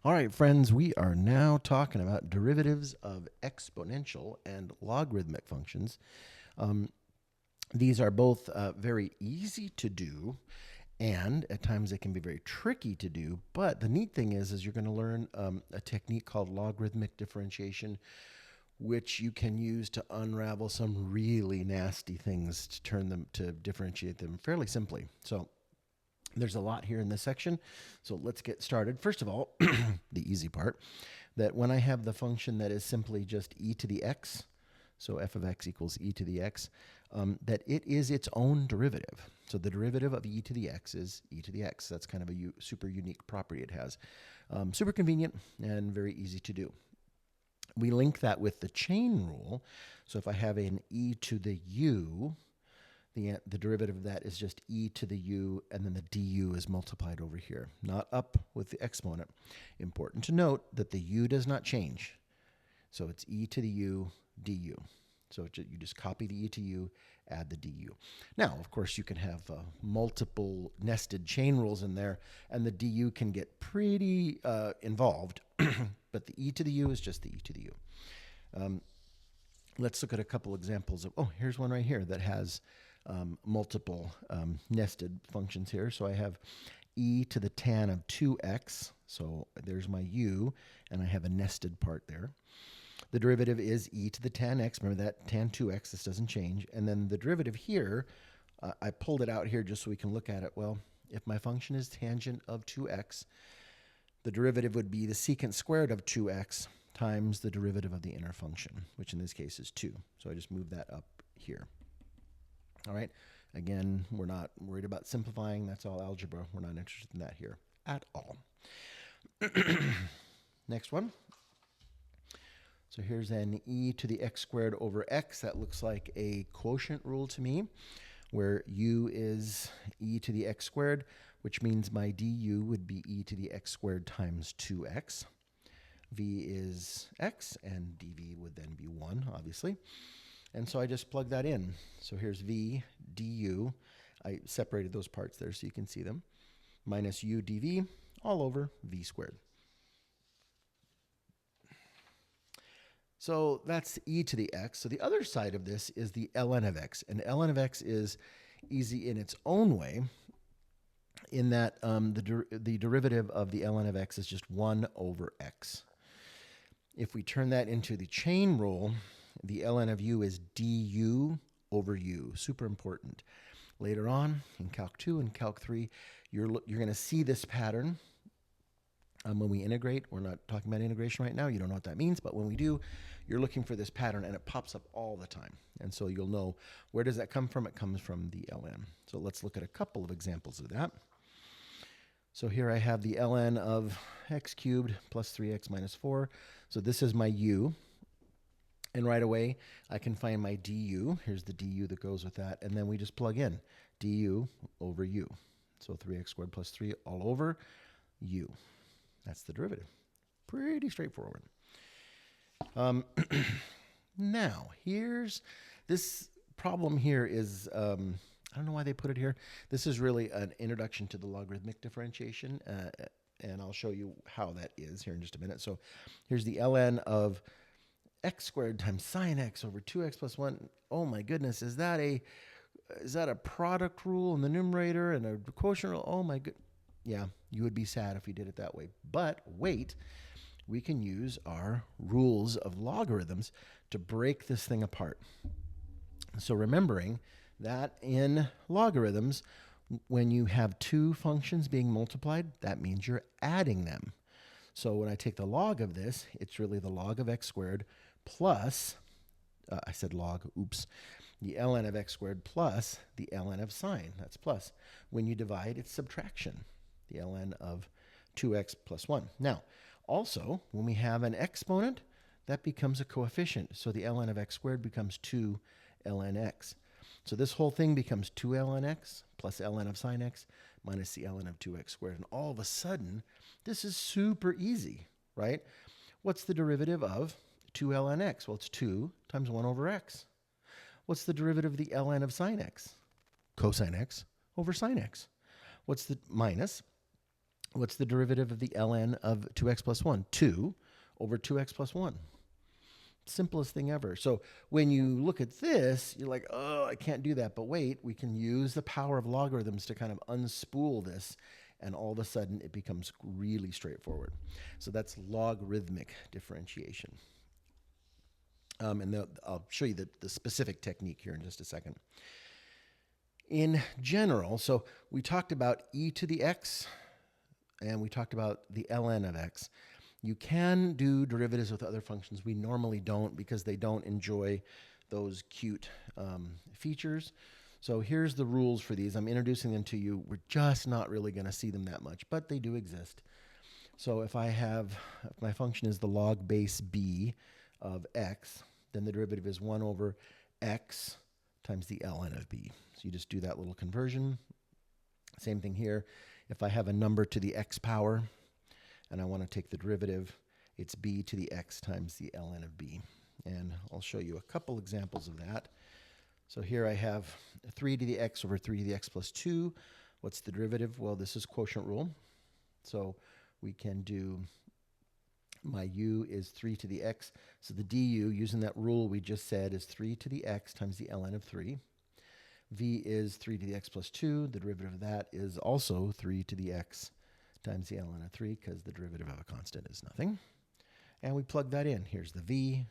All right, friends, we are now talking about derivatives of exponential and logarithmic functions. Um, these are both very easy to do, and at times they can be very tricky to do. But the neat thing is you're going to learn a technique called logarithmic differentiation, which you can use to unravel some really nasty things to differentiate them fairly simply. So there's a lot here in this section, so let's get started. First of all, the easy part, that when I have the function that is simply just e to the x, so f of x equals e to the x, that it is its own derivative. So the derivative of e to the x is e to the x. That's kind of a super unique property it has. Super convenient and very easy to do. We link that with the chain rule. So if I have an e to the u, the derivative of that is just e to the u, and then the du is multiplied over here, not up with the exponent. Important to note that the u does not change. So it's e to the u du. So you just copy the e to u, add the du. Now, of course, you can have multiple nested chain rules in there, and the du can get pretty involved, but the e to the u is just the e to the u. Let's look at a couple examples of, here's one right here that has multiple nested functions here. So I have e to the tan of 2x. So there's my u, and I have a nested part there. The derivative is e to the tan x. Remember that tan 2x, this doesn't change. And then the derivative here, I pulled it out here just so we can look at it. Well, if my function is tangent of 2x, the derivative would be the secant squared of 2x times the derivative of the inner function, which in this case is 2. So I just move that up here. All right. Again, we're not worried about simplifying. That's all algebra. We're not interested in that here at all. Next one. So here's an e to the x squared over x. That looks like a quotient rule to me, where u is e to the x squared, which means my du would be e to the x squared times 2x. V is x, and dv would then be 1, obviously. And so I just plug that in. So here's v du. I separated those parts there so you can see them. Minus u dv all over v squared. So that's e to the x. So the other side of this is the ln of x. And ln of x is easy in its own way, in that the derivative of the ln of x is just 1 over x. If we turn that into the chain rule, the ln of u is du over u. Super important. Later on in Calc 2 and Calc 3, you're going to see this pattern when we integrate. We're not talking about integration right now. You don't know what that means, but when we do, you're looking for this pattern, and it pops up all the time. And so you'll know, where does that come from? It comes from the ln. So let's look at a couple of examples of that. So here I have the ln of x cubed plus 3x minus 4. So this is my u. And right away, I can find my du. Here's the du that goes with that. And then we just plug in du over u. So 3x squared plus 3 all over u. That's the derivative. Pretty straightforward. Now, here's this problem here is, I don't know why they put it here. This is really an introduction to the logarithmic differentiation, and I'll show you how that is here in just a minute. So here's the ln of x squared times sine x over 2x plus 1. Oh my goodness, is that a product rule in the numerator and a quotient rule? Oh my good. Yeah, you would be sad if we did it that way. But wait, we can use our rules of logarithms to break this thing apart. So remembering that in logarithms, when you have two functions being multiplied, that means you're adding them. So when I take the log of this, it's really the log of x squared plus, I said log, oops, the ln of x squared plus the ln of sine, that's plus. When you divide, it's subtraction, the ln of 2x plus 1. Now, also, when we have an exponent, that becomes a coefficient. So the ln of x squared becomes 2 ln x. So this whole thing becomes 2 ln x plus ln of sine x minus the ln of 2x squared. And all of a sudden, this is super easy, right? What's the derivative of 2 ln x? Well, it's 2 times 1 over x. What's the derivative of the ln of sine x? Cosine x over sine x. What's the minus What's the derivative of the ln of 2x plus 1? 2 over 2x plus 1. Simplest thing ever. So when you look at this, you're like, oh, I can't do that. But wait, we can use the power of logarithms to kind of unspool this, and all of a sudden it becomes really straightforward. So that's logarithmic differentiation. And I'll show you the specific technique here in just a second. In general, so we talked about e to the x, and we talked about the ln of x. You can do derivatives with other functions. We normally don't because they don't enjoy those cute features. So here's the rules for these. I'm introducing them to you. We're just not really going to see them that much, but they do exist. So if my function is the log base b of x, then the derivative is 1 over x times the ln of b. So you just do that little conversion. Same thing here. If I have a number to the x power, and I want to take the derivative, it's b to the x times the ln of b. And I'll show you a couple examples of that. So here I have 3 to the x over 3 to the x plus 2. What's the derivative? Well, this is quotient rule. So we can do, my u is 3 to the x. So the du, using that rule we just said, is 3 to the x times the ln of 3. V is 3 to the x plus 2. The derivative of that is also 3 to the x times the ln of 3, because the derivative of a constant is nothing. And we plug that in. Here's the v,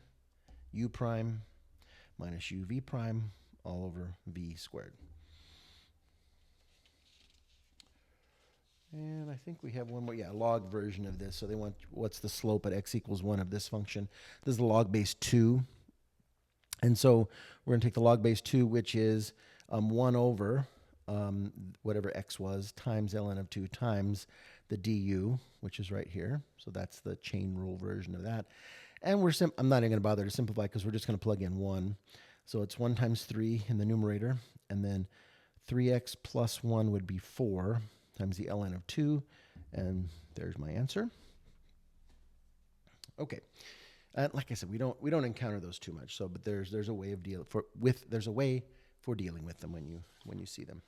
u prime minus uv prime all over v squared. And I think we have one more, log version of this. So they want, what's the slope at x equals 1 of this function? This is the log base 2. And so we're going to take the log base 2, which is 1 over whatever x was, times ln of 2 times the du, which is right here. So that's the chain rule version of that. And I'm not even going to bother to simplify because we're just going to plug in 1. So it's 1 times 3 in the numerator, and then 3x plus 1 would be 4 times the ln of 2, and there's my answer. Okay. Like I said, we don't encounter those too much. So, but there's a way of dealing for dealing with them when you see them.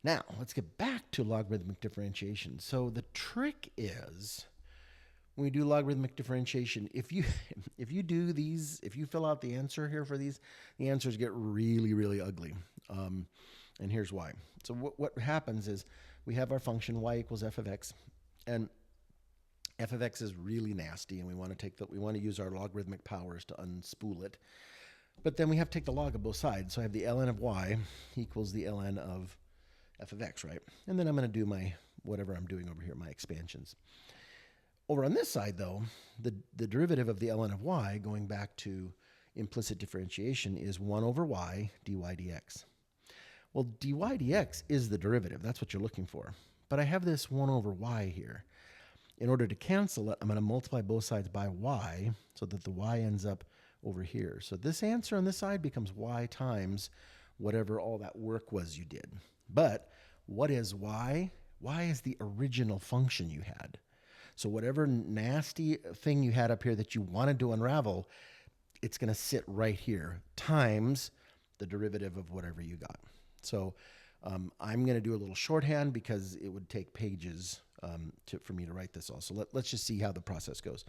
Now, let's get back to logarithmic differentiation. So the trick is, when we do logarithmic differentiation, if you do these, if you fill out the answer here for these, the answers get really, really ugly. And here's why. So what happens is we have our function y equals f of x, and f of x is really nasty, and we want to use our logarithmic powers to unspool it. But then we have to take the log of both sides. So I have the ln of y equals the ln of f of x, right? And then I'm going to do my, whatever I'm doing over here, my expansions. Over on this side, though, the derivative of the ln of y, going back to implicit differentiation, is 1 over y dy dx. Well, dy dx is the derivative. That's what you're looking for. But I have this 1 over y here. In order to cancel it, I'm going to multiply both sides by y so that the y ends up over here. So this answer on this side becomes y times whatever all that work was you did. But what is y? Y is the original function you had. So whatever nasty thing you had up here that you wanted to unravel, it's going to sit right here, times the derivative of whatever you got. So I'm going to do a little shorthand because it would take pages for me to write this all. So let's just see how the process goes.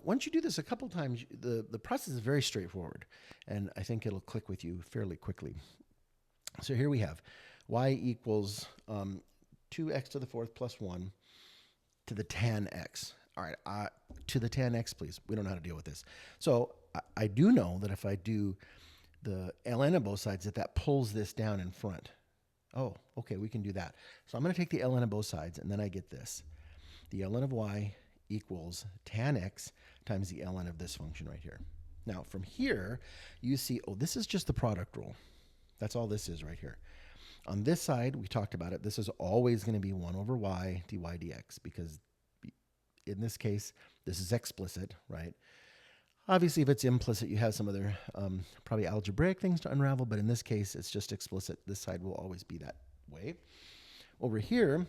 Once you do this a couple times, the process is very straightforward, and I think it'll click with you fairly quickly. So here we have y equals 2x to the fourth plus 1 to the tan x. All right, to the tan x, please. We don't know how to deal with this. So I do know that if I do the ln of both sides, that pulls this down in front. Oh, okay, we can do that. So I'm going to take the ln of both sides, and then I get this. The ln of y equals tan x times the ln of this function right here. Now, from here, you see, oh, this is just the product rule. That's all this is right here. On this side, we talked about it. This is always going to be 1 over y dy dx, because in this case, this is explicit, right? Obviously, if it's implicit, you have some other probably algebraic things to unravel, but in this case, it's just explicit. This side will always be that way. Over here,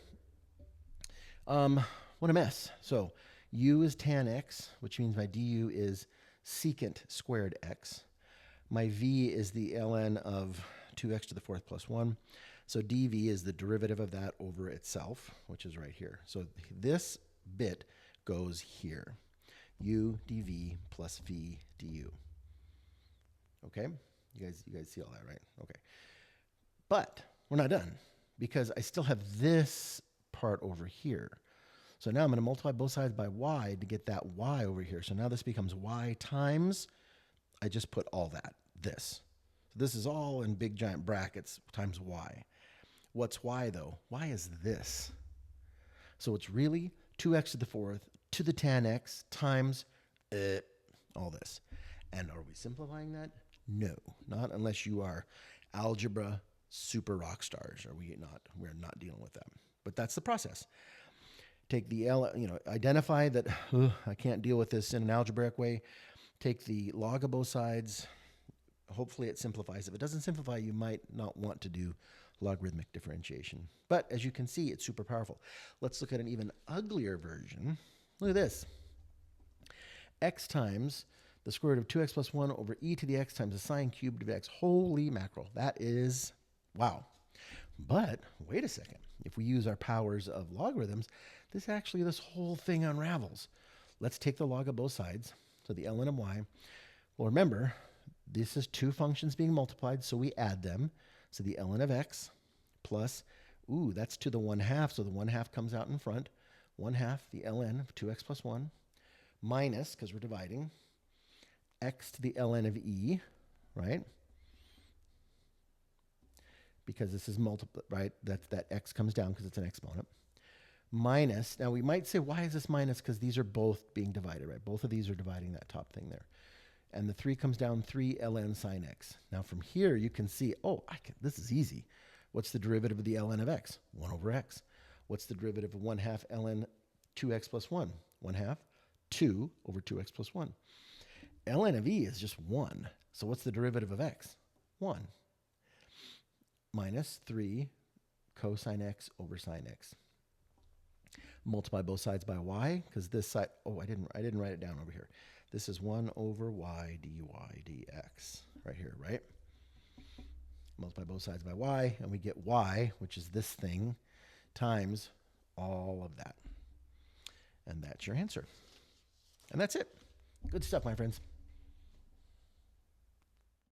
what a mess. So u is tan x, which means my du is secant squared x. My v is the ln of 2x to the fourth plus 1. So dv is the derivative of that over itself, which is right here. So this bit goes here. U dv plus v du. Okay? You guys see all that, right? Okay. But we're not done because I still have this part over here. So now I'm going to multiply both sides by y to get that y over here. So now this becomes y times, I just put all that, this. So this is all in big giant brackets times y. What's y though? Y is this. So it's really 2x to the fourth to the tan x times all this. And are we simplifying that? No, not unless you are algebra super rock stars. We're not dealing with that. But that's the process. Take the identify that I can't deal with this in an algebraic way. Take the log of both sides. Hopefully it simplifies. If it doesn't simplify, you might not want to do logarithmic differentiation. But as you can see, it's super powerful. Let's look at an even uglier version. Look at this. X times the square root of 2x plus 1 over e to the x times the sine cubed of x. Holy mackerel. That is, wow. But wait a second. If we use our powers of logarithms, this whole thing unravels. Let's take the log of both sides. So the ln of y. Well, remember, this is two functions being multiplied, so we add them. So the ln of x plus, that's to the 1/2, so the 1/2 comes out in front. 1/2, the ln of 2x plus 1, minus, because we're dividing, x to the ln of e, right? Because this is multiple, right? That x comes down because it's an exponent. Minus, now we might say, why is this minus? Because these are both being divided, right? Both of these are dividing that top thing there. And the 3 comes down, 3 ln sine x. Now from here, you can see, this is easy. What's the derivative of the ln of x? 1 over x. What's the derivative of 1/2 ln 2x plus 1? 1/2, 2 over 2x plus 1. ln of e is just 1. So what's the derivative of x? 1. Minus 3 cosine x over sine x. Multiply both sides by y, because this side, I didn't write it down over here. This is 1 over y dy dx, right here, right? Multiply both sides by y, and we get y, which is this thing, times all of that. And that's your answer. And that's it. Good stuff, my friends.